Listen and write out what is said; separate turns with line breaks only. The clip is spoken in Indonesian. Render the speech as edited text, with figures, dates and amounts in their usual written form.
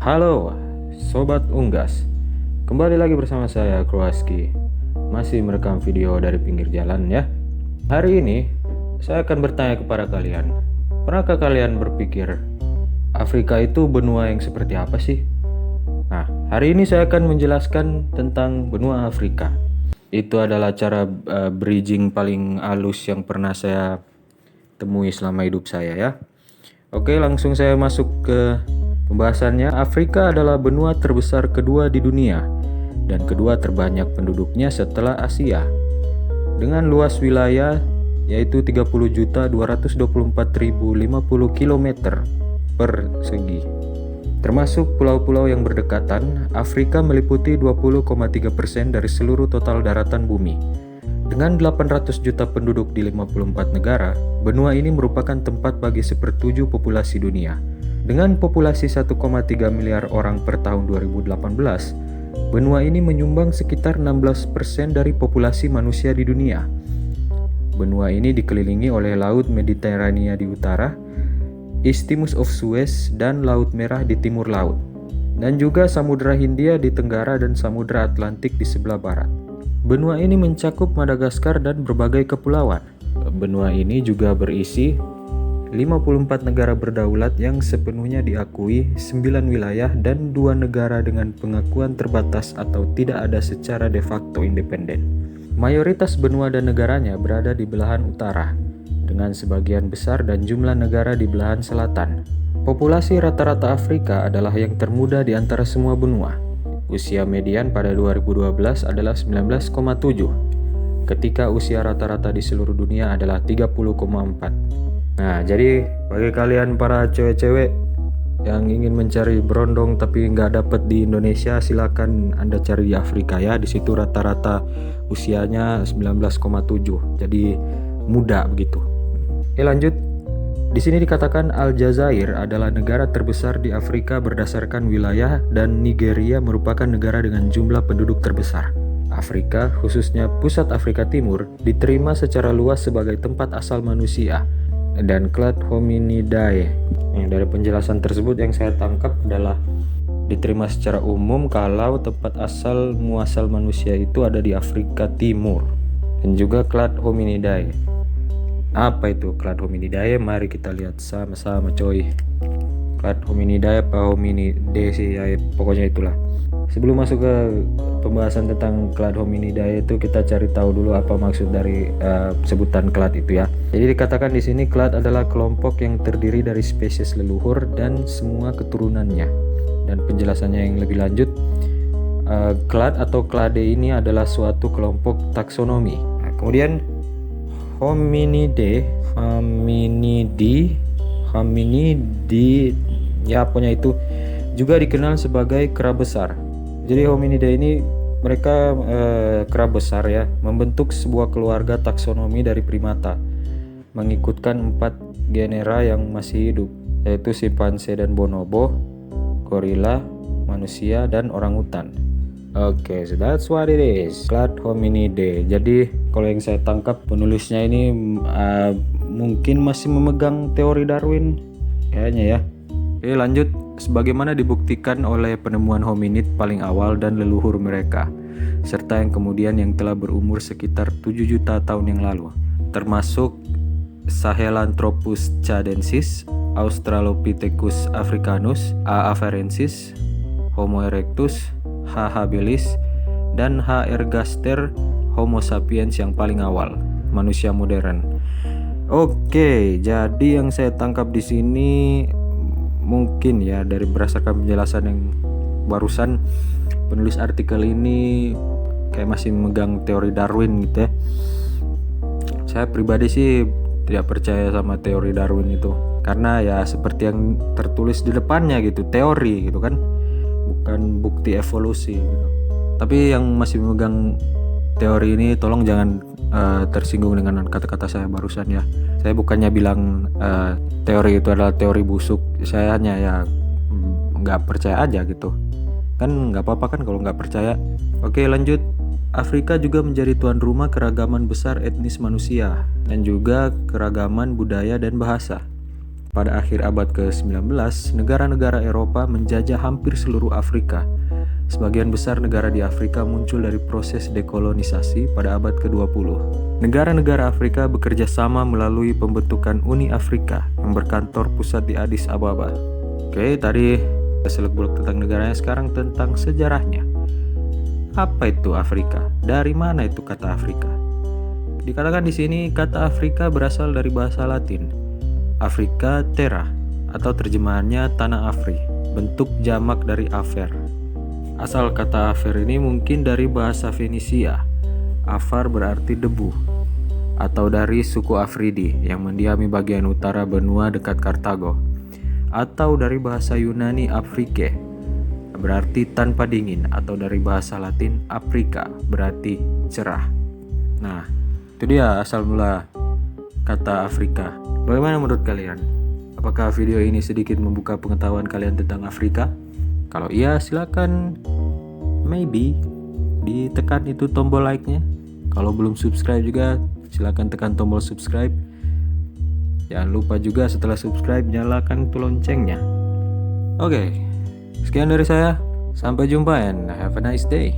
Halo, Sobat Unggas. Kembali lagi bersama saya, Kroaski. Masih merekam video dari pinggir jalan ya. Hari ini, saya akan bertanya kepada kalian. Pernahkah kalian berpikir, Afrika itu benua yang seperti apa sih? Nah, hari ini saya akan menjelaskan tentang benua Afrika. Itu adalah cara bridging paling halus yang pernah saya temui selama hidup saya ya. Oke, langsung saya masuk ke pembahasannya. Afrika adalah benua terbesar kedua di dunia dan kedua terbanyak penduduknya setelah Asia. Dengan luas wilayah yaitu 30.224.050 km persegi. Termasuk pulau-pulau yang berdekatan, Afrika meliputi 20,3% dari seluruh total daratan bumi. Dengan 800 juta penduduk di 54 negara, benua ini merupakan tempat bagi sepertujuh populasi dunia. Dengan populasi 1,3 miliar orang per tahun 2018, benua ini menyumbang sekitar 16% dari populasi manusia di dunia. Benua ini dikelilingi oleh Laut Mediterania di utara, Isthmus of Suez, dan Laut Merah di timur laut, dan juga Samudra Hindia di tenggara dan Samudra Atlantik di sebelah barat. Benua ini mencakup Madagaskar dan berbagai kepulauan. Benua ini juga berisi 54 negara berdaulat yang sepenuhnya diakui, 9 wilayah, dan 2 negara dengan pengakuan terbatas atau tidak ada secara de facto independen. Mayoritas benua dan negaranya berada di belahan utara, dengan sebagian besar dan jumlah negara di belahan selatan. Populasi rata-rata Afrika adalah yang termuda di antara semua benua. Usia median pada 2012 adalah 19,7, ketika usia rata-rata di seluruh dunia adalah 30,4. Nah, jadi bagi kalian para cewek-cewek yang ingin mencari berondong tapi nggak dapet di Indonesia, silakan Anda cari di Afrika ya. Di situ rata-rata usianya 19,7, jadi muda begitu. Lanjut. Di sini dikatakan Aljazair adalah negara terbesar di Afrika berdasarkan wilayah dan Nigeria merupakan negara dengan jumlah penduduk terbesar. Afrika, khususnya pusat Afrika Timur, diterima secara luas sebagai tempat asal manusia dan clade Hominidae. Dari penjelasan tersebut yang saya tangkap adalah diterima secara umum kalau tempat asal muasal manusia itu ada di Afrika Timur dan juga clade Hominidae. Apa itu clade Hominidae? Mari kita lihat sama-sama coy. Clade Hominidae apa Hominidae sih ya, pokoknya itulah. Sebelum masuk ke pembahasan tentang clade Hominidae itu, kita cari tahu dulu apa maksud dari sebutan clade itu ya. Jadi dikatakan di sini clade adalah kelompok yang terdiri dari spesies leluhur dan semua keturunannya. Dan penjelasannya yang lebih lanjut, clade atau clade ini adalah suatu kelompok taksonomi. Nah, kemudian hominidi, ya pokoknya itu juga dikenal sebagai kera besar. Jadi hominida ini mereka kera besar ya, membentuk sebuah keluarga taksonomi dari primata, mengikutkan 4 genera yang masih hidup, yaitu simpanse dan bonobo, gorila, manusia, dan orangutan. Oke, so that's what it is, clade Hominidae. Jadi kalau yang saya tangkap, penulisnya ini mungkin masih memegang teori Darwin kayaknya ya. Oke, lanjut. Sebagaimana dibuktikan oleh penemuan hominid paling awal dan leluhur mereka, serta yang kemudian yang telah berumur sekitar 7 juta tahun yang lalu, termasuk Sahelanthropus cadensis, Australopithecus africanus, A. afarensis, Homo erectus, H. habilis, dan H. ergaster, Homo sapiens yang paling awal, manusia modern. Oke, jadi yang saya tangkap di sini mungkin ya dari berdasarkan penjelasan yang barusan, penulis artikel ini kayak masih memegang teori Darwin gitu ya. Saya pribadi sih tidak percaya sama teori Darwin itu, karena ya seperti yang tertulis di depannya gitu, teori gitu kan, bukan bukti evolusi gitu. Tapi yang masih memegang teori ini tolong jangan tersinggung dengan kata-kata saya barusan ya. Saya bukannya bilang teori itu adalah teori busuk, saya hanya ya nggak percaya aja gitu kan, nggak apa-apa kan kalau nggak percaya. Oke, lanjut. Afrika juga menjadi tuan rumah keragaman besar etnis manusia dan juga keragaman budaya dan bahasa. pada akhir abad ke-19, negara-negara Eropa menjajah hampir seluruh Afrika. Sebagian besar negara di Afrika muncul dari proses dekolonisasi pada abad ke-20. Negara-negara Afrika bekerja sama melalui pembentukan Uni Afrika yang berkantor pusat di Addis Ababa. Oke, tadi seluk-beluk tentang negaranya, sekarang tentang sejarahnya. Apa itu Afrika? Dari mana itu kata Afrika? Dikatakan di sini kata Afrika berasal dari bahasa Latin, Africa Terra, atau terjemahannya tanah Afri, bentuk jamak dari Afer. Asal kata Afer ini mungkin dari bahasa Fenisia. Afar berarti debu, atau dari suku Afridi yang mendiami bagian utara benua dekat Kartago, atau dari bahasa Yunani Afrike, berarti tanpa dingin, atau dari bahasa Latin Africa, berarti cerah. Nah, itu dia asal mula kata Afrika. Bagaimana menurut kalian? Apakah video ini sedikit membuka pengetahuan kalian tentang Afrika? Kalau iya, silakan maybe ditekan itu tombol like-nya. Kalau belum subscribe juga, silakan tekan tombol subscribe. Jangan lupa juga setelah subscribe nyalakan itu loncengnya. Oke, sekian dari saya. Sampai jumpa and have a nice day.